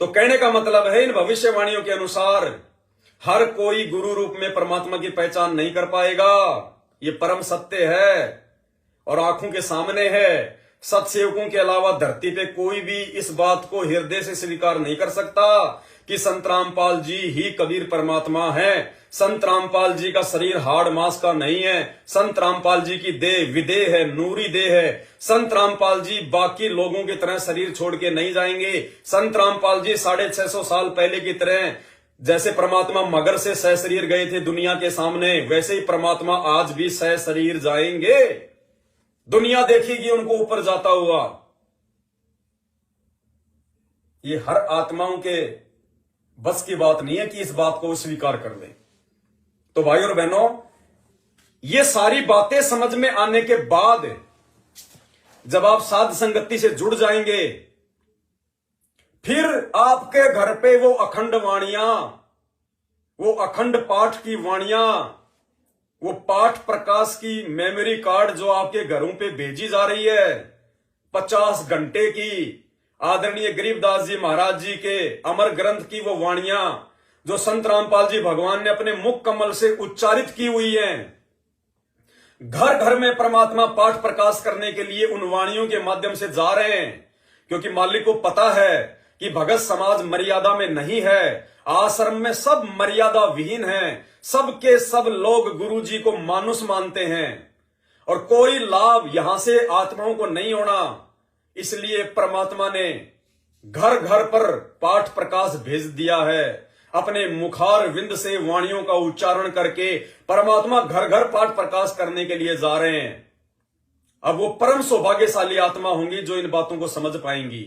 तो कहने का मतलब है, इन भविष्यवाणियों के अनुसार हर कोई गुरु रूप में परमात्मा की पहचान नहीं कर पाएगा। ये परम सत्य है और आंखों के सामने है। सत्सेवकों के अलावा धरती पे कोई भी इस बात को हृदय से स्वीकार नहीं कर सकता कि संत रामपाल जी ही कबीर परमात्मा है। संत रामपाल जी का शरीर हाड़ मांस का नहीं है। संत रामपाल जी की देह विदेह है, नूरी देह है। संत रामपाल जी बाकी लोगों की तरह शरीर छोड़ के नहीं जाएंगे। संत रामपाल जी 650 साल पहले की तरह जैसे परमात्मा मगर से सह शरीर गए थे दुनिया के सामने, वैसे ही परमात्मा आज भी सह शरीर जाएंगे। दुनिया देखेगी उनको ऊपर जाता हुआ। ये हर आत्माओं के बस की बात नहीं है कि इस बात को स्वीकार कर लें। तो भाई और बहनों, ये सारी बातें समझ में आने के बाद जब आप साध संगति से जुड़ जाएंगे, फिर आपके घर पे वो अखंड वाणियां, वो अखंड पाठ की वाणियां, वो पाठ प्रकाश की मेमोरी कार्ड जो आपके घरों पे भेजी जा रही है 50 घंटे की, आदरणीय गरीबदास जी महाराज जी के अमर ग्रंथ की वो वाणियां जो संत रामपाल जी भगवान ने अपने मुख कमल से उच्चारित की हुई हैं, घर घर में परमात्मा पाठ प्रकाश करने के लिए उन वाणियों के माध्यम से जा रहे हैं। क्योंकि मालिक को पता है कि भगत समाज मर्यादा में नहीं है, आश्रम में सब मर्यादा विहीन है, सबके सब लोग गुरु जी को मानुष मानते हैं और कोई लाभ यहां से आत्माओं को नहीं होना। इसलिए परमात्मा ने घर घर पर पाठ प्रकाश भेज दिया है। अपने मुखार विंद से वाणियों का उच्चारण करके परमात्मा घर घर पाठ प्रकाश करने के लिए जा रहे हैं। अब वो परम सौभाग्यशाली आत्मा होंगी जो इन बातों को समझ पाएंगी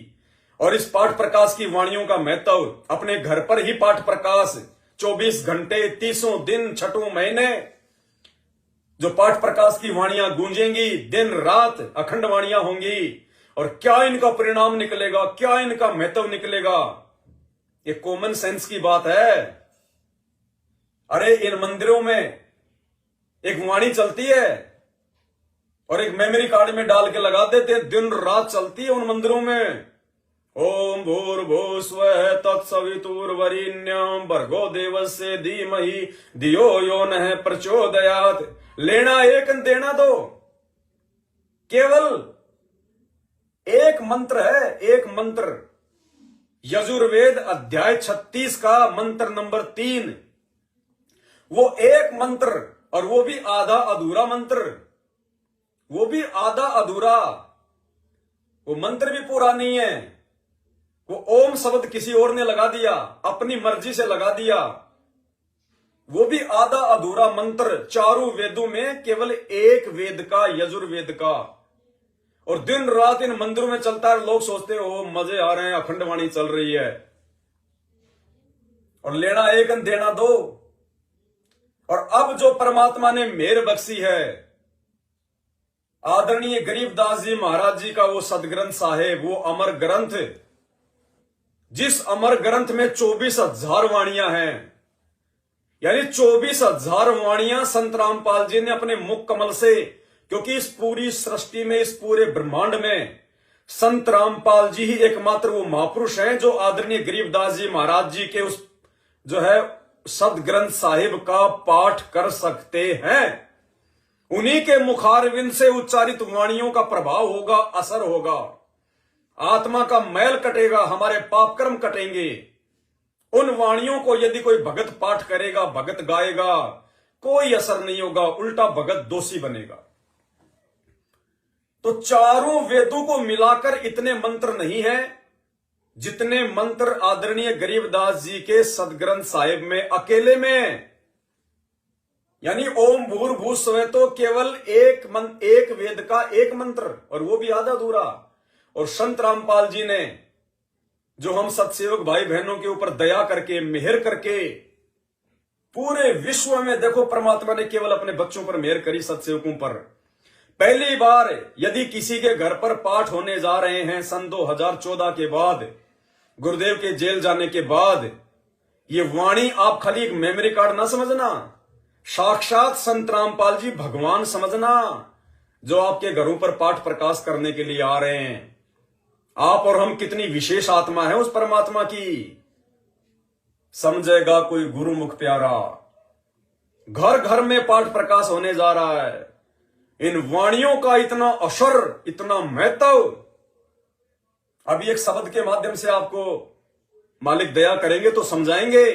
और इस पाठ प्रकाश की वाणियों का महत्व, अपने घर पर ही पाठ प्रकाश 24 घंटे 30 दिन 6 महीने जो पाठ प्रकाश की वाणियां गूंजेंगी, दिन रात अखंड वाणियां होंगी। और क्या इनका परिणाम निकलेगा, क्या इनका महत्व निकलेगा, ये कॉमन सेंस की बात है। अरे इन मंदिरों में एक वाणी चलती है और एक मेमोरी कार्ड में डाल के लगा देते हैं, दिन रात चलती है उन मंदिरों में। ओम भूर्भुवस्सुवः तत्सवितुर्वरेण्यं भर्गो देवस्य धीमहि धियो यो नः प्रचोदयात्। लेना एक देना दो, केवल एक मंत्र है, एक मंत्र। यजुर्वेद अध्याय 36 का मंत्र नंबर 3, वो एक मंत्र और वो भी आधा अधूरा मंत्र, वो भी आधा अधूरा। वो मंत्र भी पूरा नहीं है। वो ओम शब्द किसी और ने लगा दिया, अपनी मर्जी से लगा दिया, वो भी आधा अधूरा मंत्र। चारों वेदों में केवल एक वेद का, यजुर्वेद का, और दिन रात इन मंदिरों में चलता है। लोग सोचते हो मजे आ रहे हैं, अखंड वाणी चल रही है, और लेना एक देना दो। और अब जो परमात्मा ने मेहर बख्शी है, आदरणीय गरीबदास जी महाराज जी का वो सदग्रंथ साहेब, वो अमर ग्रंथ, जिस अमर ग्रंथ में 24,000 वाणियां हैं, यानी 24,000 वाणियां संत रामपाल जी ने अपने मुख कमल से, क्योंकि इस पूरी सृष्टि में, इस पूरे ब्रह्मांड में संत रामपाल जी ही एकमात्र वो महापुरुष हैं जो आदरणीय गरीबदास जी महाराज जी के उस जो है सदग्रंथ साहिब का पाठ कर सकते हैं। उन्हीं के मुखारविंद से उच्चारित वाणियों का प्रभाव होगा, असर होगा, आत्मा का मैल कटेगा, हमारे पाप कर्म कटेंगे। उन वाणियों को यदि कोई भगत पाठ करेगा, भगत गाएगा, कोई असर नहीं होगा, उल्टा भगत दोषी बनेगा। तो चारों वेदों को मिलाकर इतने मंत्र नहीं है जितने मंत्र आदरणीय गरीबदास जी के सदग्रंथ साहिब में अकेले में। यानी ओम भूर्भुवस्सुवः तो केवल एक वेद का एक मंत्र, और वो भी आधा अधूरा। और संत रामपाल जी ने जो हम सत्सेवक भाई बहनों के ऊपर दया करके, मेहर करके, पूरे विश्व में देखो परमात्मा ने केवल अपने बच्चों पर मेहर करी, सत्सेवकों पर। पहली बार यदि किसी के घर पर पाठ होने जा रहे हैं सन 2014 के बाद, गुरुदेव के जेल जाने के बाद, ये वाणी आप खाली एक मेमोरी कार्ड ना समझना, साक्षात संत रामपाल जी भगवान समझना, जो आपके घरों पर पाठ प्रकाश करने के लिए आ रहे हैं। आप और हम कितनी विशेष आत्मा है उस परमात्मा की। समझेगा कोई गुरुमुख प्यारा, घर घर में पाठ प्रकाश होने जा रहा है। इन वाणियों का इतना असर, इतना महत्व, अभी एक शब्द के माध्यम से आपको मालिक दया करेंगे तो समझाएंगे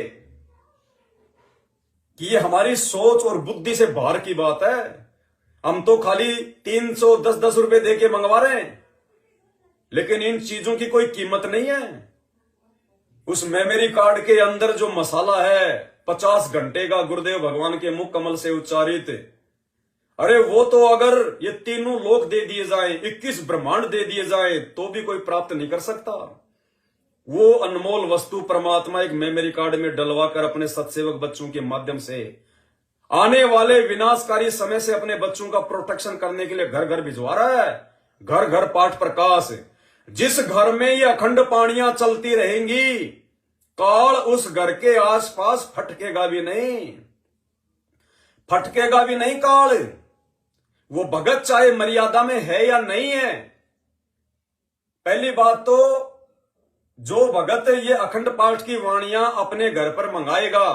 कि ये हमारी सोच और बुद्धि से बाहर की बात है। हम तो खाली 310 रुपए दे के मंगवा रहे हैं, लेकिन इन चीजों की कोई कीमत नहीं है। उस मेमोरी कार्ड के अंदर जो मसाला है 50 घंटे का गुरुदेव भगवान के मुख कमल से उच्चारित, अरे वो तो अगर ये तीनों लोक दे दिए जाएं, 21 ब्रह्मांड दे दिए जाएं, तो भी कोई प्राप्त नहीं कर सकता। वो अनमोल वस्तु परमात्मा एक मेमोरी कार्ड में डलवा कर अपने सत्सेवक बच्चों के माध्यम से आने वाले विनाशकारी समय से अपने बच्चों का प्रोटेक्शन करने के लिए घर घर भिजवा रहा है। घर घर पाठ प्रकाश। जिस घर में ये अखंड पानियां चलती रहेंगी, काल उस घर के आसपास फटकेगा भी नहीं, फटकेगा भी नहीं काल। वो भगत चाहे मर्यादा में है या नहीं है, पहली बात तो जो भगत ये अखंड पाठ की वाणियां अपने घर पर मंगाएगा,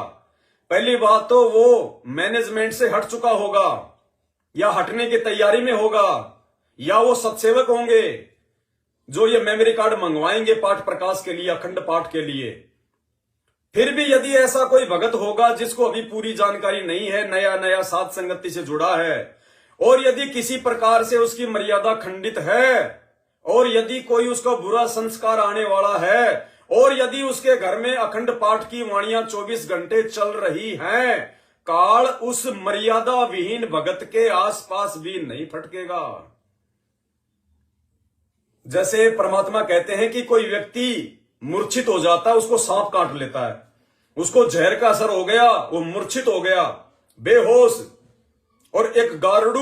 पहली बात तो वो मैनेजमेंट से हट चुका होगा या हटने की तैयारी में होगा, या वो सत्सेवक होंगे जो ये मेमोरी कार्ड मंगवाएंगे पाठ प्रकाश के लिए, अखंड पाठ के लिए। फिर भी यदि ऐसा कोई भगत होगा जिसको अभी पूरी जानकारी नहीं है, नया नया साध संगति से जुड़ा है, और यदि किसी प्रकार से उसकी मर्यादा खंडित है, और यदि कोई उसका बुरा संस्कार आने वाला है, और यदि उसके घर में अखंड पाठ की वाणियां 24 घंटे चल रही हैं, काल उस मर्यादा विहीन भगत के आसपास भी नहीं फटकेगा। जैसे परमात्मा कहते हैं कि कोई व्यक्ति मूर्छित हो जाता है, उसको सांप काट लेता है, उसको जहर का असर हो गया, वो मूर्छित हो गया, बेहोश, और एक गारुड़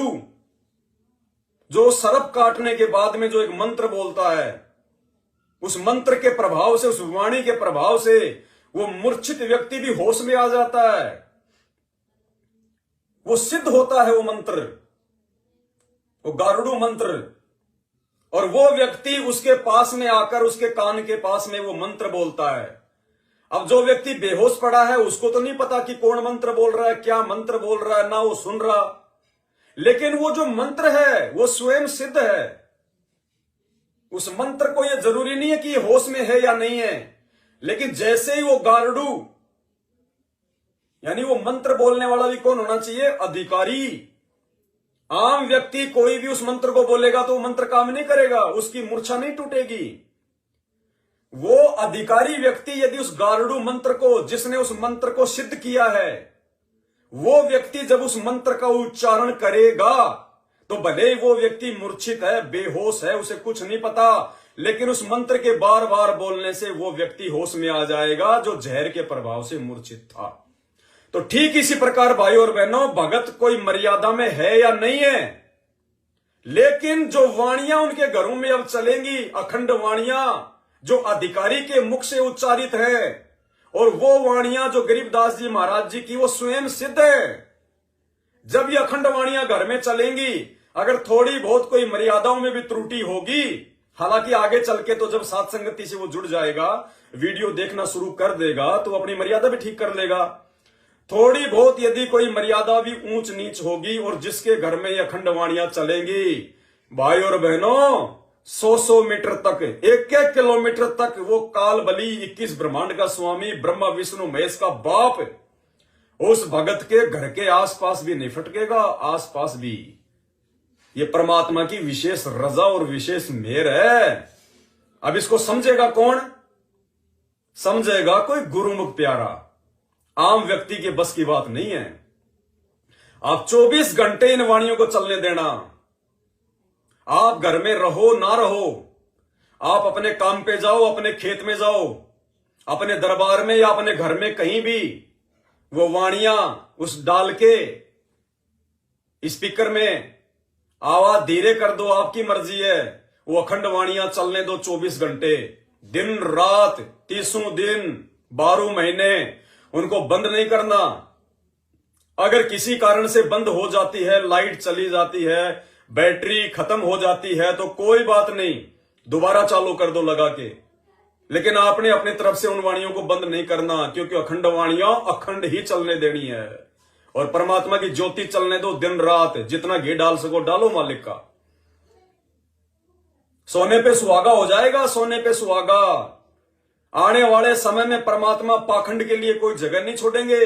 जो सर्प काटने के बाद में जो एक मंत्र बोलता है, उस मंत्र के प्रभाव से, उस वाणी के प्रभाव से वो मूर्छित व्यक्ति भी होश में आ जाता है, वो सिद्ध होता है वो मंत्र, वो गारुड़ मंत्र। और वो व्यक्ति उसके पास में आकर उसके कान के पास में वो मंत्र बोलता है। अब जो व्यक्ति बेहोश पड़ा है उसको तो नहीं पता कि कौन मंत्र बोल रहा है, क्या मंत्र बोल रहा है, ना वो सुन रहा, लेकिन वो जो मंत्र है वो स्वयं सिद्ध है। उस मंत्र को ये जरूरी नहीं है कि ये होश में है या नहीं है, लेकिन जैसे ही वो गारुड़, यानी वो मंत्र बोलने वाला भी कौन होना चाहिए? अधिकारी। आम व्यक्ति कोई भी उस मंत्र को बोलेगा तो वो मंत्र काम नहीं करेगा, उसकी मूर्छा नहीं टूटेगी। वो अधिकारी व्यक्ति यदि उस गारुड़ मंत्र को, जिसने उस मंत्र को सिद्ध किया है, वो व्यक्ति जब उस मंत्र का उच्चारण करेगा तो भले वो व्यक्ति मूर्छित है, बेहोश है, उसे कुछ नहीं पता, लेकिन उस मंत्र के बार बार बोलने से वो व्यक्ति होश में आ जाएगा जो जहर के प्रभाव से मूर्छित था। तो ठीक इसी प्रकार भाई और बहनों, भगत कोई मर्यादा में है या नहीं है, लेकिन जो वाणियां उनके घरों में अब चलेंगी, अखंड वाणियां जो अधिकारी के मुख से उच्चारित है, और वो वाणियां जो गरीबदास जी महाराज जी की, वो स्वयं सिद्ध है। जब ये अखंड वाणियां घर में चलेंगी, अगर थोड़ी बहुत कोई मर्यादाओं में भी त्रुटि होगी, हालांकि आगे चल के तो जब साध संगति से वो जुड़ जाएगा, वीडियो देखना शुरू कर देगा, तो अपनी मर्यादा भी ठीक कर लेगा। थोड़ी बहुत यदि कोई मर्यादा भी ऊंच नीच होगी, और जिसके घर में ये अखंड वाणियां चलेंगी, भाई और बहनों, 100 मीटर तक, 1 किलोमीटर तक वो काल बली 21 ब्रह्मांड का स्वामी, ब्रह्मा विष्णु महेश का बाप, उस भगत के घर के आसपास भी नहीं फटकेगा, आसपास भी। ये परमात्मा की विशेष रजा और विशेष मेहर है। अब इसको समझेगा कौन? समझेगा कोई गुरुमुख प्यारा। आम व्यक्ति के बस की बात नहीं है। आप 24 घंटे इन वाणियों को चलने देना। आप घर में रहो ना रहो, आप अपने काम पे जाओ, अपने खेत में जाओ, अपने दरबार में या अपने घर में कहीं भी, वो वाणियां उस डाल के स्पीकर में आवाज धीरे कर दो, आपकी मर्जी है। वो अखंड वाणियां चलने दो 24 घंटे, दिन रात, 30 दिन, 12 महीने, उनको बंद नहीं करना। अगर किसी कारण से बंद हो जाती है, लाइट चली जाती है, बैटरी खत्म हो जाती है, तो कोई बात नहीं, दोबारा चालू कर दो लगा के, लेकिन आपने अपनी तरफ से उन वाणियों को बंद नहीं करना, क्योंकि अखंड वाणियां अखंड ही चलने देनी है। और परमात्मा की ज्योति चलने दो दिन रात, जितना घी डाल सको डालो मालिक का। सोने पे सुहागा हो जाएगा, सोने पे सुहागा। आने वाले समय में परमात्मा पाखंड के लिए कोई जगह नहीं छोड़ेंगे।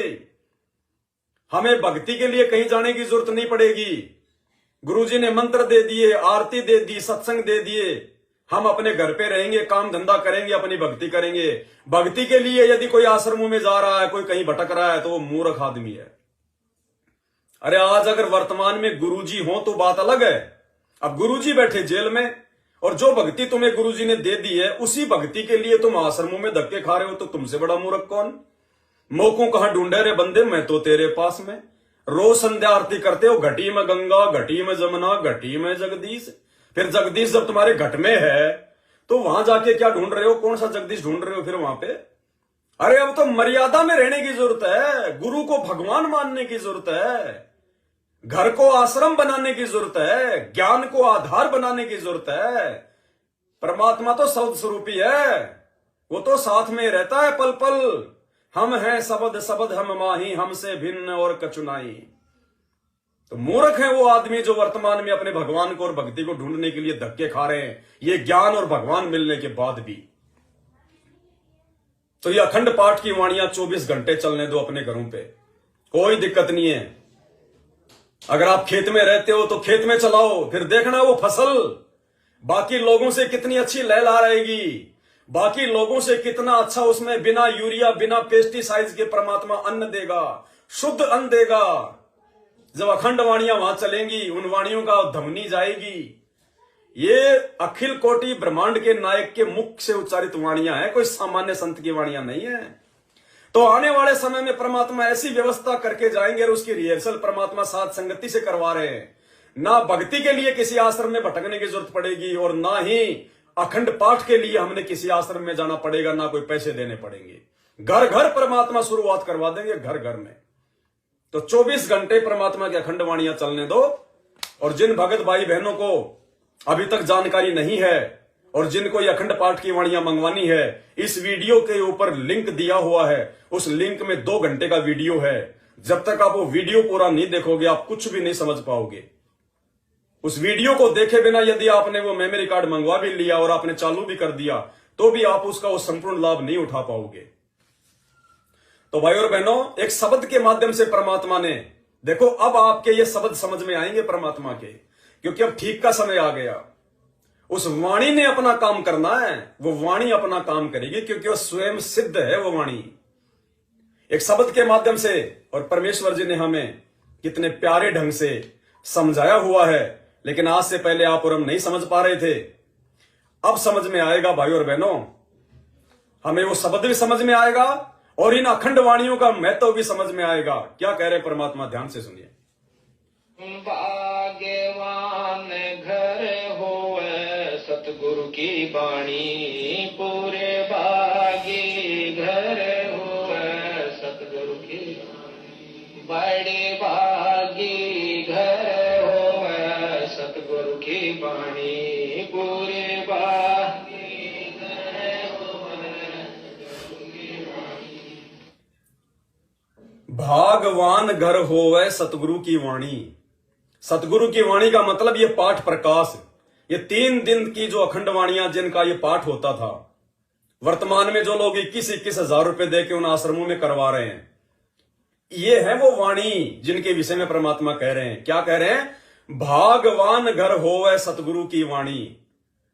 हमें भक्ति के लिए कहीं जाने की जरूरत नहीं पड़ेगी। गुरुजी ने मंत्र दे दिए, आरती दे दी, सत्संग दे दिए, हम अपने घर पे रहेंगे, काम धंधा करेंगे, अपनी भक्ति करेंगे। भक्ति के लिए यदि कोई आश्रमों में जा रहा है, कोई कहीं भटक रहा है, तो वो मूर्ख आदमी है। अरे आज अगर वर्तमान में गुरुजी हो तो बात अलग है। अब गुरुजी बैठे जेल में, और जो भक्ति तुम्हें गुरुजी ने दे दी है, उसी भक्ति के लिए तुम आश्रमों में धक्के खा रहे हो, तो तुमसे बड़ा मूर्ख कौन? मौकों कहां ढूंढे रे बंदे, मैं तो तेरे पास में। रोज संध्या आरती करते हो, घटी में गंगा, घटी में जमुना, घटी में जगदीश। फिर जगदीश जब तुम्हारे घट में है, तो वहां जाके क्या ढूंढ रहे हो? कौन सा जगदीश ढूंढ रहे हो फिर वहां पे? अरे अब तो मर्यादा में रहने की जरूरत है, गुरु को भगवान मानने की जरूरत है, घर को आश्रम बनाने की जरूरत है, ज्ञान को आधार बनाने की जरूरत है। परमात्मा तो शब्द स्वरूपी है, वो तो साथ में रहता है पल पल। हम हैं शब्द शब्द हम माही, हमसे भिन्न और कचुनाई। तो मूर्ख है वो आदमी जो वर्तमान में अपने भगवान को और भक्ति को ढूंढने के लिए धक्के खा रहे हैं, ये ज्ञान और भगवान मिलने के बाद भी। तो ये अखंड पाठ की वाणियां 24 घंटे चलने दो अपने घरों पे, कोई दिक्कत नहीं है। अगर आप खेत में रहते हो तो खेत में चलाओ, फिर देखना वो फसल बाकी लोगों से कितनी अच्छी लहलहा रहेगी, बाकी लोगों से कितना अच्छा उसमें बिना यूरिया बिना पेस्टिसाइड्स के परमात्मा अन्न देगा, शुद्ध अन्न देगा। जब अखंड वाणियां वहां चलेंगी, उन वाणियों का धमनी जाएगी। ये अखिल कोटि ब्रह्मांड के नायक के मुख से उच्चारित वाणियां हैं, कोई सामान्य संत की वाणियां नहीं है। तो आने वाले समय में परमात्मा ऐसी व्यवस्था करके जाएंगे, और उसकी रिहर्सल परमात्मा साथ संगति से करवा रहे हैं। ना भक्ति के लिए किसी आश्रम में भटकने की जरूरत पड़ेगी, और ना ही अखंड पाठ के लिए हमने किसी आश्रम में जाना पड़ेगा, ना कोई पैसे देने पड़ेंगे। घर घर परमात्मा शुरुआत करवा देंगे, घर घर में। तो 24 घंटे परमात्मा की अखंड वाणियां चलने दो। और जिन भगत भाई बहनों को अभी तक जानकारी नहीं है, और जिनको ये अखंड पाठ की वाणियां मंगवानी है, इस वीडियो के ऊपर लिंक दिया हुआ है। उस लिंक में 2 घंटे का वीडियो है। जब तक आप वो वीडियो पूरा नहीं देखोगे, आप कुछ भी नहीं समझ पाओगे। उस वीडियो को देखे बिना यदि आपने वो मेमोरी कार्ड मंगवा भी लिया और आपने चालू भी कर दिया, तो भी आप उसका वो संपूर्ण लाभ नहीं उठा पाओगे। तो भाई और बहनों, एक शब्द के माध्यम से परमात्मा ने, देखो अब आपके ये शब्द समझ में आएंगे परमात्मा के, क्योंकि अब ठीक का समय आ गया। उस वाणी ने अपना काम करना है, वो वाणी अपना काम करेगी, क्योंकि वो स्वयं सिद्ध है वो वाणी। एक शब्द के माध्यम से, और परमेश्वर जी ने हमें कितने प्यारे ढंग से समझाया हुआ है, लेकिन आज से पहले आप और हम नहीं समझ पा रहे थे। अब समझ में आएगा भाई और बहनों, हमें वो शब्द भी समझ में आएगा, और इन अखंड वाणियों का महत्व भी समझ में आएगा। क्या कह रहे परमात्मा, ध्यान से सुनिए। भाग्यवान घर होवे सतगुरु की बाणी, पूरे भागी घर होवे सतगुरु की बाणी। बड़े भागी घर होवे सतगुरु की बाणी, पूरे भागी घर होवे सतगुरु की बाणी। भागवान घर होवे सतगुरु की वाणी। सतगुरु की वाणी का मतलब ये पाठ प्रकाश, ये 3 दिन की जो अखंड वाणियां जिनका ये पाठ होता था, वर्तमान में जो लोग 21-21 हजार रुपए देके उन आश्रमों में करवा रहे हैं, ये है वो वाणी जिनके विषय में परमात्मा कह रहे हैं। क्या कह रहे हैं? भागवान घर होवे सतगुरु की वाणी,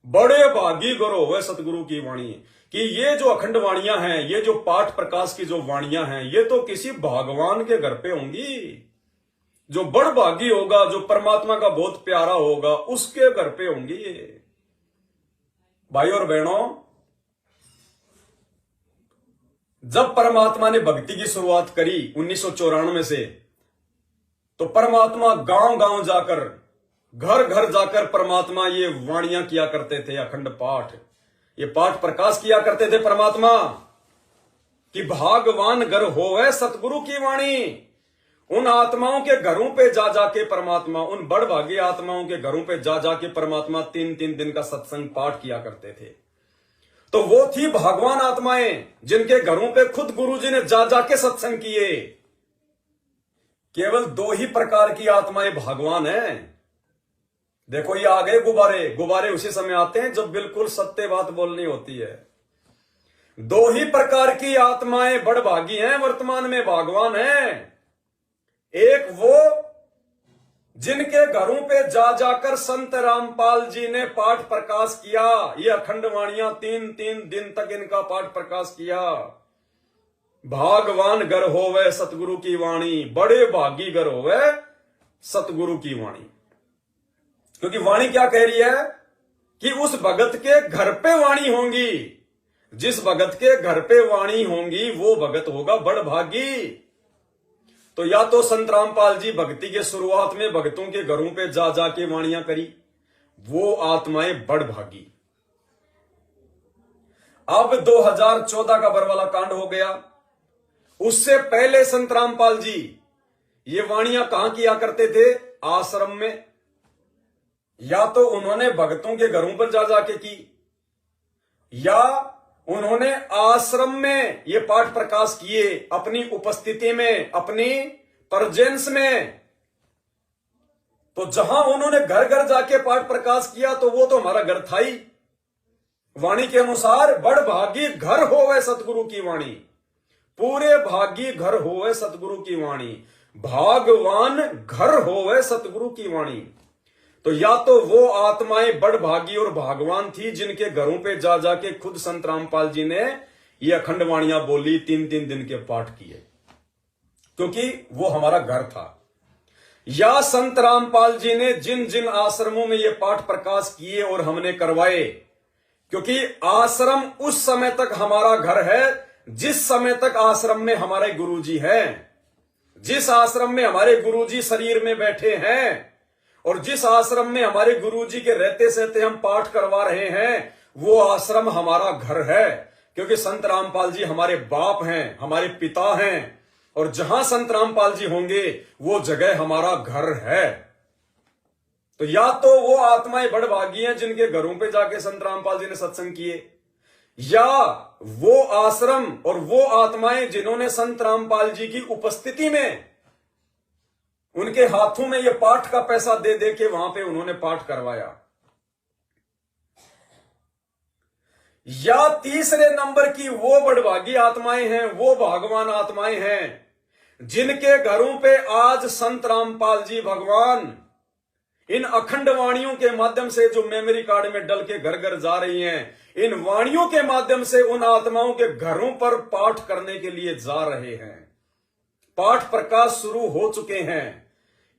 बड़े भागी घर होवे सतगुरु की वाणी। कि ये जो अखंड वाणियां हैं, ये जो पाठ प्रकाश की जो वाणियां हैं, ये तो किसी भगवान के घर पे होंगी। जो बड़ भागी होगा, जो परमात्मा का बहुत प्यारा होगा, उसके घर पे होंगी ये। भाई और बहनों, जब परमात्मा ने भक्ति की शुरुआत करी 1994 से, तो परमात्मा गांव गांव जाकर, घर घर जाकर परमात्मा ये वाणियां किया करते थे, अखंड पाठ, ये पाठ प्रकाश किया करते थे परमात्मा कि भागवान घर होवे सतगुरु की वाणी। उन आत्माओं के घरों पे जा जाके परमात्मा, उन बड़भागी आत्माओं के घरों पे जा जाके परमात्मा 3-3 दिन का सत्संग पाठ किया करते थे। तो वो थी भगवान आत्माएं जिनके घरों पे खुद गुरुजी ने जा जाके सत्संग किए। केवल 2 ही प्रकार की आत्माएं भगवान हैं। देखो ये आ गए गुब्बारे, गुब्बारे उसी समय आते हैं जब बिल्कुल सत्य बात बोलनी होती है। 2 ही प्रकार की आत्माएं बड़भागी हैं, वर्तमान में भगवान हैं। एक वो जिनके घरों पे जा जाकर संत रामपाल जी ने पाठ प्रकाश किया, ये अखंड वाणियां 3-3 दिन तक इनका पाठ प्रकाश किया। भागवान घर होवे सतगुरु की वाणी, बड़े भागी घर होवे सतगुरु की वाणी। क्योंकि वाणी क्या कह रही है कि उस भगत के घर पे वाणी होंगी, जिस भगत के घर पे वाणी होंगी वो भगत होगा बड़भागी। तो या तो संत रामपाल जी भक्ति के शुरुआत में भक्तों के घरों पे जा जाके वाणियां करी, वो आत्माएं बड़भागी। अब 2014 का बरवाला कांड हो गया। उससे पहले संत रामपाल जी ये वाणियां कहां किया करते थे? आश्रम में। या तो उन्होंने भक्तों के घरों पर जा जाके की, या उन्होंने आश्रम में ये पाठ प्रकाश किए अपनी उपस्थिति में, अपनी प्रेजेंस में। तो जहां उन्होंने घर घर जाके पाठ प्रकाश किया तो वो तो हमारा घर था ही। वाणी के अनुसार बड़भागी घर होवे सतगुरु की वाणी, पूरे भागी घर होवे सतगुरु की वाणी, भागवान घर होवे सतगुरु की वाणी। तो या तो वो आत्माएं बड़भागी और भागवान थी जिनके घरों पे जा जाके खुद संत रामपाल जी ने ये अखंड वाणियां बोली, 3-3 दिन के पाठ किए, क्योंकि वो हमारा घर था। या संत रामपाल जी ने जिन जिन आश्रमों में ये पाठ प्रकाश किए और हमने करवाए, क्योंकि आश्रम उस समय तक हमारा घर है जिस समय तक आश्रम में हमारे गुरुजी हैं। जिस आश्रम में हमारे गुरुजी शरीर में बैठे हैं और जिस आश्रम में हमारे गुरुजी के रहते सहते हम पाठ करवा रहे हैं, वो आश्रम हमारा घर है। क्योंकि संत रामपाल जी हमारे बाप हैं, हमारे पिता हैं, और जहां संत रामपाल जी होंगे वो जगह हमारा घर है। तो या तो वो आत्माएं बड़भागी हैं जिनके घरों पे जाके संत रामपाल जी ने सत्संग किए, या वो आश्रम और वो आत्माएं जिन्होंने संत रामपाल जी की उपस्थिति में उनके हाथों में ये पाठ का पैसा दे दे के वहां पे उन्होंने पाठ करवाया। या तीसरे नंबर की वो बड़भागी आत्माएं हैं, वो भगवान आत्माएं हैं जिनके घरों पे आज संत रामपाल जी भगवान इन अखंड वाणियों के माध्यम से जो मेमोरी कार्ड में डल के घर घर जा रही हैं, इन वाणियों के माध्यम से उन आत्माओं के घरों पर पाठ करने के लिए जा रहे हैं। पाठ प्रकाश शुरू हो चुके हैं,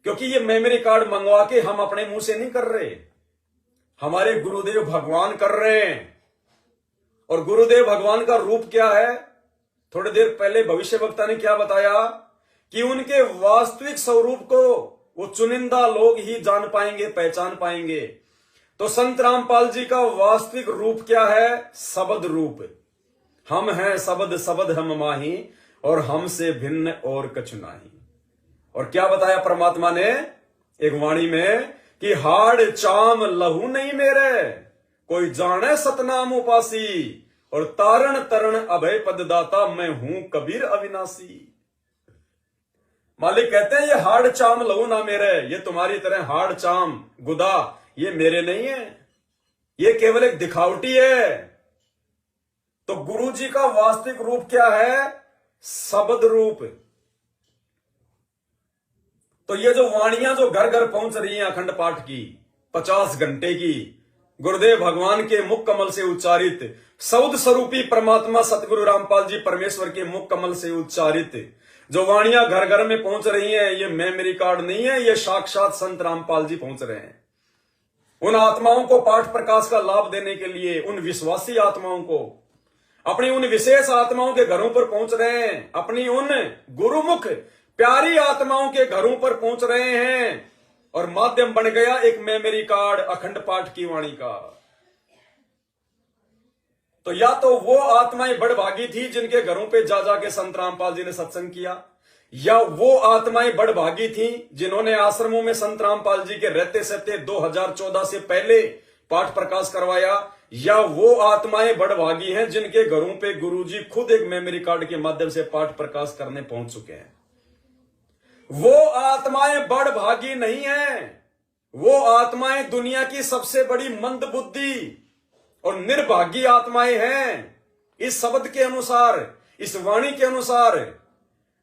क्योंकि ये मेमोरी कार्ड मंगवा के हम अपने मुंह से नहीं कर रहे, हमारे गुरुदेव भगवान कर रहे हैं। और गुरुदेव भगवान का रूप क्या है? थोड़ी देर पहले भविष्य वक्ता ने क्या बताया कि उनके वास्तविक स्वरूप को वो चुनिंदा लोग ही जान पाएंगे, पहचान पाएंगे। तो संत रामपाल जी का वास्तविक रूप क्या है? शब्द रूप। हम हैं शब्द, शब्द हम माही, और हमसे भिन्न और कछु नाही। और क्या बताया परमात्मा ने एक वाणी में कि हाड़ चाम लहू नहीं मेरे, कोई जाने सतनाम उपासी, और तारण तरण अभय पददाता, मैं हूं कबीर अविनाशी। मालिक कहते हैं ये हाड़ चाम लहू ना मेरे, ये तुम्हारी तरह हाड़ चाम गुदा ये मेरे नहीं है, ये केवल एक दिखावटी है। तो गुरु जी का वास्तविक रूप क्या है? शब्द रूप। तो ये जो वाणियां जो घर घर पहुंच रही हैं अखंड पाठ की 50 घंटे की, गुरुदेव भगवान के मुख कमल से उच्चारित, सौद स्वरूपी परमात्मा सतगुरु रामपाल जी परमेश्वर के मुख कमल से उच्चारित जो वाणियां घर घर में पहुंच रही हैं, ये मेमोरी कार्ड नहीं है, ये साक्षात संत रामपाल जी पहुंच रहे हैं। उन आत्माओं को पाठ प्रकाश का लाभ देने के लिए, उन विश्वासी आत्माओं को, अपनी उन विशेष आत्माओं के घरों पर पहुंच रहे हैं, अपनी उन गुरुमुख प्यारी आत्माओं के घरों पर पहुंच रहे हैं, और माध्यम बन गया एक मेमोरी कार्ड अखंड पाठ की वाणी का। तो या तो वो आत्माएं बड़भागी थी जिनके घरों पे जा जाके संत रामपाल जी ने सत्संग किया, या वो आत्माएं बड़भागी थी जिन्होंने आश्रमों में संत रामपाल जी के रहते सहते 2014 से पहले पाठ प्रकाश करवाया, या वो आत्माएं बड़भागी हैं जिनके घरों पे गुरुजी खुद एक मेमोरी कार्ड के माध्यम से पाठ प्रकाश करने पहुंच चुके हैं। वो आत्माएं बड़भागी नहीं हैं, वो आत्माएं दुनिया की सबसे बड़ी मंदबुद्धि और निर्भागी आत्माएं हैं। इस शब्द के अनुसार, इस वाणी के अनुसार,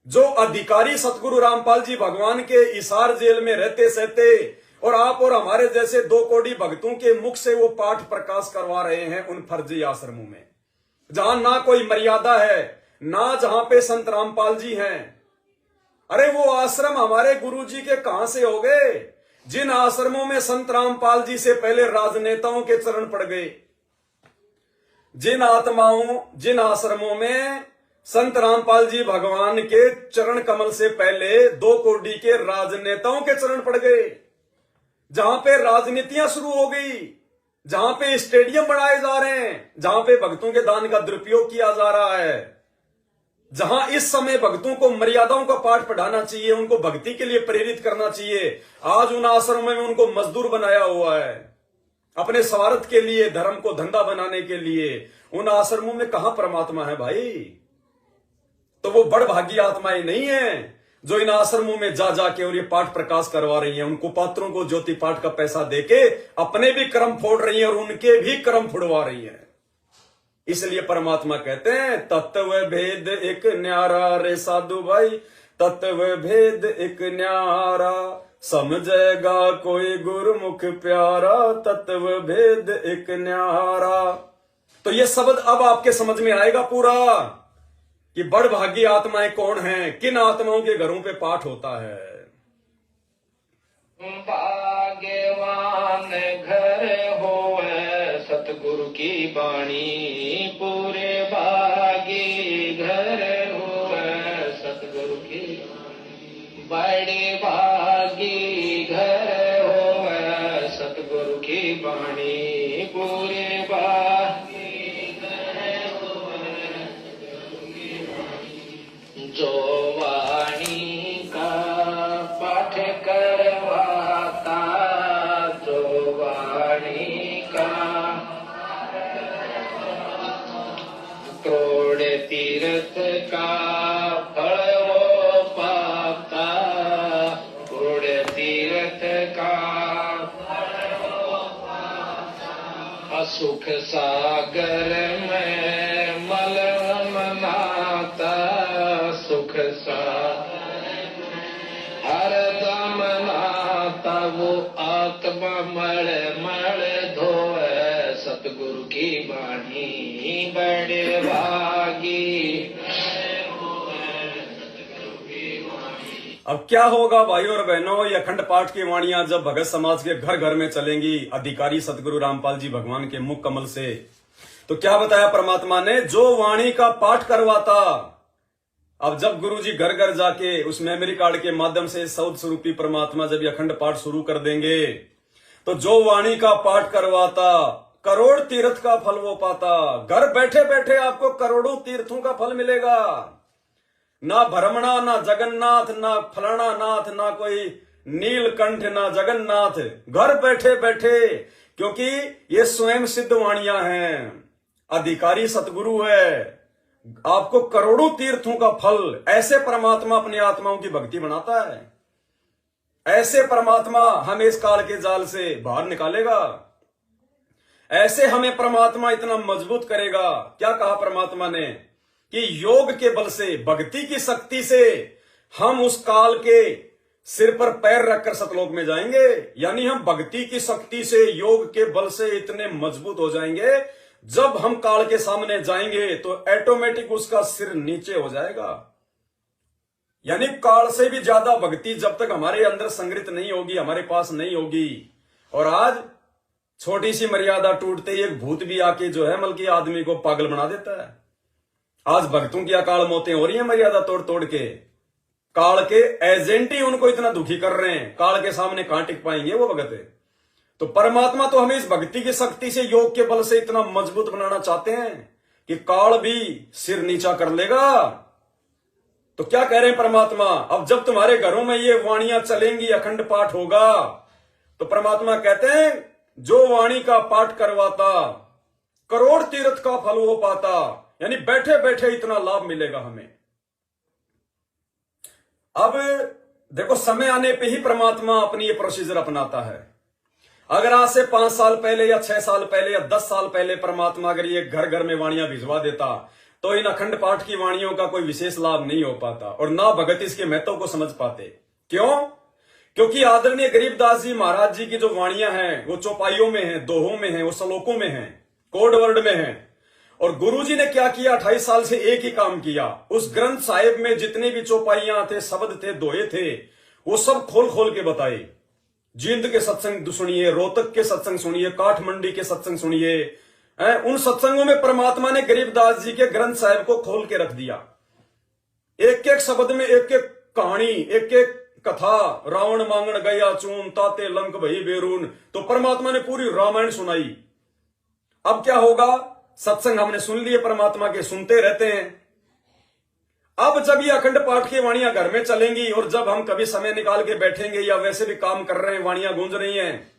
जो अधिकारी सतगुरु रामपाल जी भगवान के इसार जेल में रहते सहते और आप और हमारे जैसे 2 करोड़ भक्तों के मुख से वो पाठ प्रकाश करवा रहे हैं उन फर्जी आश्रमों में, जहां ना कोई मर्यादा है, ना जहां पे संत रामपाल जी हैं। अरे वो आश्रम हमारे गुरुजी के कहां से हो गए, जिन आश्रमों में संत रामपाल जी से पहले राजनेताओं के चरण पड़ गए, जिन आश्रमों में संत रामपाल जी भगवान के चरण कमल से पहले 2 कोड़ी के राजनेताओं के चरण पड़ गए, जहां पे राजनीतियां शुरू हो गई, जहां पे स्टेडियम बनाए जा रहे हैं, जहां पे भक्तों के दान का दुरुपयोग किया जा रहा है, जहां इस समय भक्तों को मर्यादाओं का पाठ पढ़ाना चाहिए, उनको भक्ति के लिए प्रेरित करना चाहिए, आज उन आश्रमों में उनको मजदूर बनाया हुआ है अपने स्वार्थ के लिए, धर्म को धंधा बनाने के लिए। उन आश्रमों में कहां परमात्मा है भाई? तो वो बड़भागी आत्माएं नहीं है जो इन आश्रमों में जा जाके और ये पाठ प्रकाश करवा रही हैं, उनको पात्रों को ज्योति पाठ का पैसा देके अपने भी कर्म फोड़ रही हैं और उनके भी कर्म फुड़वा रही हैं। इसलिए परमात्मा कहते हैं तत्व भेद एक न्यारा रे साधु भाई, तत्व भेद एक न्यारा, समझेगा कोई गुरुमुख प्यारा, तत्व भेद एक न्यारा। तो ये शब्द अब आपके समझ में आएगा पूरा कि बड़भागी आत्माएं कौन हैं, किन आत्माओं के घरों पे पाठ होता है। भाग्यवान घर होवे सतगुरु की बाणी, पूरे भागी घर होवे सतगुरु की, बड़े भागी घर होवे सतगुरु की बाणी, पूरे भागी घर होवे सतगुरु की बाणी। जो वाणी का पाठ करवाता, जो वाणी का करोड़ तीर्थ का फल वो पाता, करोड़ तीर्थ का सुख सागर में मल मनाता, सुख सागर हरदम नाता, वो आत्मा मल मल धोए सतगुरु की बाणी, बड़े भागी। अब क्या होगा भाइयों और बहनों, ये अखंड पाठ की वाणियां जब भगत समाज के घर घर में चलेंगी अधिकारी सतगुरु रामपाल जी भगवान के मुख कमल से, तो क्या बताया परमात्मा ने, जो वाणी का पाठ करवाता। अब जब गुरुजी घर घर जाके उस मेमोरी कार्ड के माध्यम से सौद स्वरूपी परमात्मा जब ये अखंड पाठ शुरू कर देंगे, तो जो वाणी का पाठ करवाता करोड़ तीर्थ का फल वो पाता। घर बैठे बैठे आपको करोड़ों तीर्थों का फल मिलेगा। ना भ्रमणा, ना जगन्नाथ, ना फलाना नाथ, ना कोई नीलकंठ, ना जगन्नाथ, घर बैठे बैठे, क्योंकि ये स्वयं सिद्ध वाणियां हैं, अधिकारी सतगुरु है, आपको करोड़ों तीर्थों का फल। ऐसे परमात्मा अपनी आत्माओं की भक्ति बनाता है, ऐसे परमात्मा हमें इस काल के जाल से बाहर निकालेगा, ऐसे हमें परमात्मा इतना मजबूत करेगा। क्या कहा परमात्मा ने कि योग के बल से, भक्ति की शक्ति से हम उस काल के सिर पर पैर रखकर सतलोक में जाएंगे। यानी हम भक्ति की शक्ति से, योग के बल से इतने मजबूत हो जाएंगे, जब हम काल के सामने जाएंगे तो ऑटोमेटिक उसका सिर नीचे हो जाएगा। यानी काल से भी ज्यादा भक्ति जब तक हमारे अंदर संग्रहित नहीं होगी, हमारे पास नहीं होगी। और आज छोटी सी मर्यादा टूटते ही एक भूत भी आके जो है बल्कि आदमी को पागल बना देता है। आज भक्तों की अकाल मौतें हो रही हैं मर्यादा तोड़ तोड़ के। काल के एजेंट ही उनको इतना दुखी कर रहे हैं, काल के सामने कहां टिक पाएंगे वो भगत। तो परमात्मा तो हमें इस भक्ति की शक्ति से, योग के बल से इतना मजबूत बनाना चाहते हैं कि काल भी सिर नीचा कर लेगा तो क्या कह रहे हैं परमात्मा, अब जब तुम्हारे घरों में ये वाणियां चलेंगी, अखंड पाठ होगा, तो परमात्मा कहते हैं जो वाणी का पाठ करवाता करोड़ तीर्थ का फल वो पाता, यानी बैठे बैठे इतना लाभ मिलेगा हमें। अब देखो, समय आने पे ही परमात्मा अपनी ये प्रोसीजर अपनाता है। अगर आज से 5 साल पहले या 6 साल पहले या 10 साल पहले परमात्मा अगर ये घर घर में वाणियां भिजवा देता, तो इन अखंड पाठ की वाणियों का कोई विशेष लाभ नहीं हो पाता और ना भगत इसके महत्व को समझ पाते। क्यों? क्योंकि आदरणीय गरीबदास जी महाराज जी की जो वाणियां हैं वो चौपाइयों में हैं, दोहों में हैं, वो श्लोकों में हैं, कोड वर्ड में हैं। और गुरुजी ने क्या किया, 28 साल से एक ही काम किया, उस ग्रंथ साहिब में जितने भी चौपाइयां थे, शब्द थे, दोहे थे, वो सब खोल खोल के बताए। जींद के सत्संग सुनिए, रोहतक के सत्संग सुनिए, काठमंडी के सत्संग सुनिए। उन सत्संगों में परमात्मा ने गरीबदास जी के ग्रंथ साहिब को खोल के रख दिया। एक एक शब्द में एक एक कहानी, एक एक कथा। रावण मांगण गया चून, ताते लंक भई बेरून, तो परमात्मा ने पूरी रामायण सुनाई। अब क्या होगा, सत्संग हमने सुन लिए, परमात्मा के सुनते रहते हैं। अब जब ये अखंड पाठ की वाणियां घर में चलेंगी और जब हम कभी समय निकाल के बैठेंगे या वैसे भी काम कर रहे हैं, वाणियां गूंज रही हैं,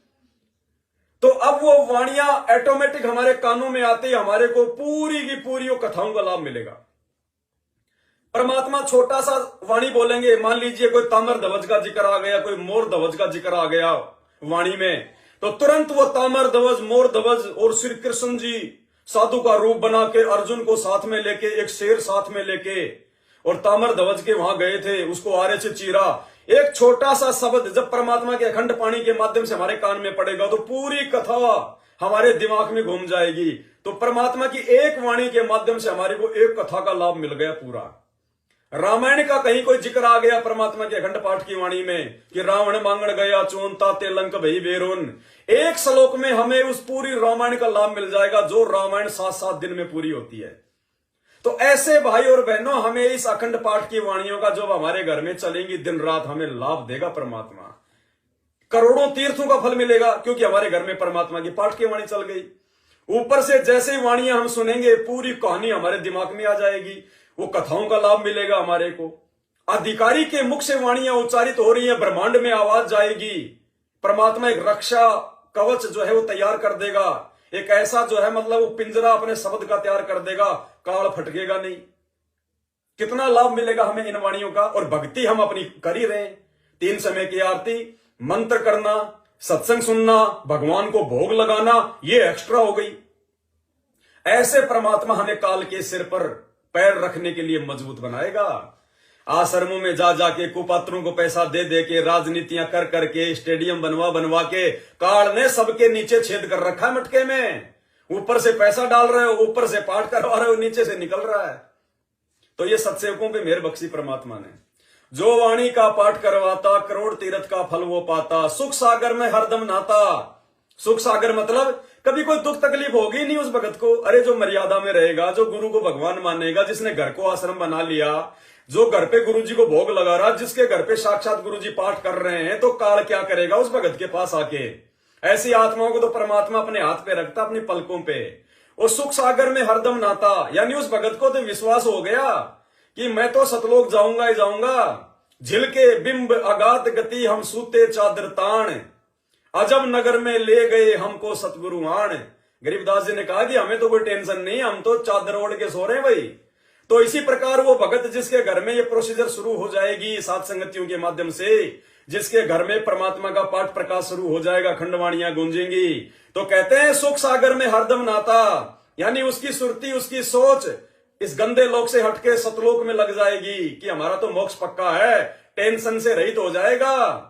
तो अब वो वाणियां ऑटोमेटिक हमारे कानों में आते ही हमारे को पूरी की पूरी वो कथाओं का लाभ मिलेगा। परमात्मा छोटा सा वाणी बोलेंगे, मान लीजिए कोई तामर ध्वज का जिक्र आ गया, कोई मोर ध्वज का जिक्र आ गया वाणी में, तो तुरंत वो तामर ध्वज, मोर ध्वज और श्री कृष्ण जी साधु का रूप बना के अर्जुन को साथ में लेके, एक शेर साथ में लेके और तामर ध्वज के वहां गए थे, उसको आरे से चीरा। एक छोटा सा शब्द जब परमात्मा के अखंड पानी के माध्यम से हमारे कान में पड़ेगा तो पूरी कथा हमारे दिमाग में घूम जाएगी। तो परमात्मा की एक वाणी के माध्यम से हमारे को एक कथा का लाभ मिल गया पूरा। रामायण का कहीं कोई जिक्र आ गया परमात्मा के अखंड पाठ की वाणी में कि रावण मांगण गया चोन, ताते लंक भई बेरून, एक श्लोक में हमें उस पूरी रामायण का लाभ मिल जाएगा, जो रामायण 7-7 दिन में पूरी होती है। तो ऐसे भाई और बहनों, हमें इस अखंड पाठ की वाणियों का जो हमारे घर में चलेंगी दिन रात, हमें लाभ देगा परमात्मा। करोड़ों तीर्थों का फल मिलेगा क्योंकि हमारे घर में परमात्मा की पाठ की वाणी चल गई। ऊपर से जैसे ही वाणियां हम सुनेंगे, पूरी कहानी हमारे दिमाग में आ जाएगी, वो कथाओं का लाभ मिलेगा हमारे को। अधिकारी के मुख से वाणियां उच्चारित हो रही है, ब्रह्मांड में आवाज जाएगी, परमात्मा एक रक्षा कवच जो है वो तैयार कर देगा, एक ऐसा जो है मतलब वो पिंजरा अपने शब्द का तैयार कर देगा, काल फटकेगा नहीं। कितना लाभ मिलेगा हमें इन वाणियों का। और भक्ति हम अपनी कर ही रहे हैं, 3 समय की आरती, मंत्र करना, सत्संग सुनना, भगवान को भोग लगाना, ये एक्स्ट्रा हो गई। ऐसे परमात्मा हमें काल के सिर पर पैर रखने के लिए मजबूत बनाएगा। आश्रमों में जा जाके कुपात्रों को पैसा दे दे के, राजनीतियां कर करके, स्टेडियम बनवा के काल ने सबके नीचे छेद कर रखा है मटके में। ऊपर से पैसा डाल रहे हो, ऊपर से पाठ करवा रहे हो, नीचे से निकल रहा है। तो ये सत्सेवकों पे मेहर बख्शी परमात्मा ने। जो वाणी का पाठ करवाता करोड़ तीर्थ का फल वो पाता, सुख सागर में हरदम नहाता। सुख सागर मतलब कभी कोई दुख तकलीफ होगी नहीं उस भगत को। अरे जो मर्यादा में रहेगा, जो गुरु को भगवान मानेगा, जिसने घर को आश्रम बना लिया, जो घर पे गुरुजी को भोग लगा रहा, जिसके घर पे साक्षात गुरुजी पाठ कर रहे हैं, तो काल क्या करेगा उस भगत के पास आके। ऐसी आत्माओं को तो परमात्मा अपने हाथ पे रखता, अपनी पलकों पे। और सुख सागर में हरदम नहाता, यानी उस भगत को तो विश्वास हो गया कि मैं तो सतलोक जाऊंगा ही जाऊंगा। झिलके बिंब अगाध गति हम सूते चादर ताण, अजब नगर में ले गए हमको सतगुरु आण। गरीबदास जी ने कहा कि हमें तो कोई टेंशन नहीं, हम तो चादर ओढ़ के सो रहे हैं भाई। तो इसी प्रकार वो भगत जिसके घर में ये प्रोसीजर शुरू हो जाएगी सात संगतियों के माध्यम से, जिसके घर में परमात्मा का पाठ प्रकाश शुरू हो जाएगा, खंडवाणियां गूंजेंगी, तो कहते हैं सुख सागर में हरदम नहाता, यानी उसकी सुरती, उसकी सोच इस गंदे लोक से हटके सतलोक में लग जाएगी कि हमारा तो मोक्ष पक्का है, टेंशन से रहित हो जाएगा।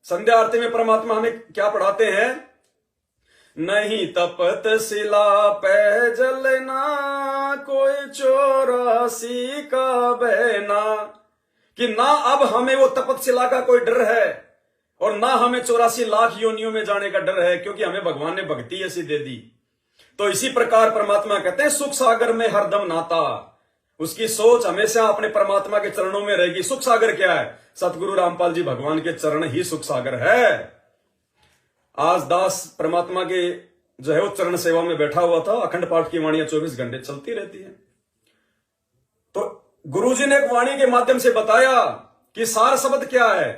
संध्या आरती में परमात्मा हमें क्या पढ़ाते हैं? नहीं तपत शिला पे जलना, कोई 84 का बहना, कि ना अब हमें वो तपतशिला का कोई डर है और ना हमें 84 लाख योनियों में जाने का डर है, क्योंकि हमें भगवान ने भक्ति ऐसी दे दी। तो इसी प्रकार परमात्मा कहते हैं सुख सागर में हरदम नहाता, उसकी सोच हमेशा अपने परमात्मा के चरणों में रहेगी। सुख सागर क्या है? सतगुरु रामपाल जी भगवान के चरण ही सुख सागर है। आज दास परमात्मा के जो है वो चरण सेवा में बैठा हुआ था, अखंड पाठ की वाणियां 24 घंटे चलती रहती है। तो गुरुजी ने एक वाणी के माध्यम से बताया कि सार शब्द क्या है।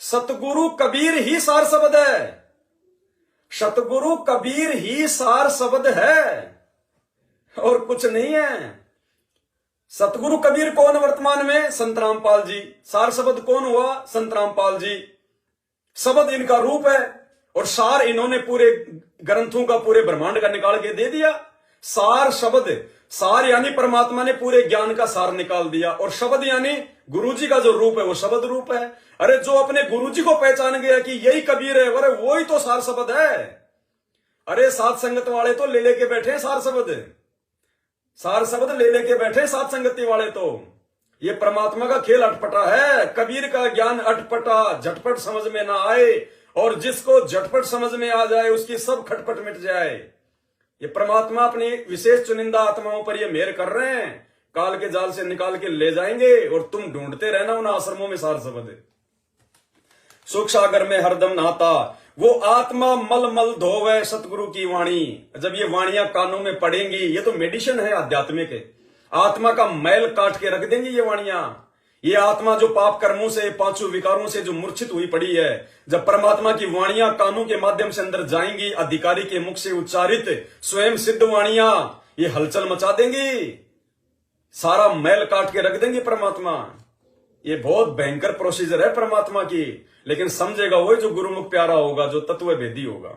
सतगुरु कबीर ही सार शब्द है। सतगुरु कबीर ही सार शब्द है और कुछ नहीं है। सतगुरु कबीर कौन वर्तमान में? संत रामपाल जी। सार शब्द कौन हुआ? संत रामपाल जी। शब्द इनका रूप है और सार इन्होंने पूरे ग्रंथों का, पूरे ब्रह्मांड का निकाल के दे दिया। सार शब्द, सार यानी परमात्मा ने पूरे ज्ञान का सार निकाल दिया और शब्द यानी गुरुजी का जो रूप है वो शब्द रूप है। अरे जो अपने गुरुजी को पहचान गया कि यही कबीर है, अरे वो ही तो सार शब्द है। अरे सात संगत वाले तो ले लेके बैठे हैं सार शब्द, सार शब्द ले लेके बैठे सात संगति वाले। तो ये परमात्मा का खेल अटपटा है। कबीर का ज्ञान अटपटा, झटपट समझ में ना आए, और जिसको झटपट समझ में आ जाए उसकी सब खटपट मिट जाए। ये परमात्मा अपनी विशेष चुनिंदा आत्माओं पर ये मेहर कर रहे हैं, काल के जाल से निकाल के ले जाएंगे और तुम ढूंढते रहना उन आश्रमों में सार शब्द। सुख सागर में हरदम नहाता वो आत्मा मल मल धोवे सतगुरु की वाणी। जब ये वाणियां कानों में पड़ेंगी, ये तो मेडिसिन है आध्यात्मिक है, आत्मा का मैल काट के रख देंगी ये वाणियां। ये आत्मा जो पाप कर्मों से, पांचों विकारों से जो मूर्छित हुई पड़ी है, जब परमात्मा की वाणियां कानों के माध्यम से अंदर जाएंगी, अधिकारी के मुख से उच्चारित स्वयं सिद्ध वाणियां ये हलचल मचा देंगी, सारा मैल काट के रख देंगे परमात्मा। ये बहुत भयंकर प्रोसीजर है परमात्मा की, लेकिन समझेगा वही जो गुरुमुख प्यारा होगा, जो तत्व भेदी होगा।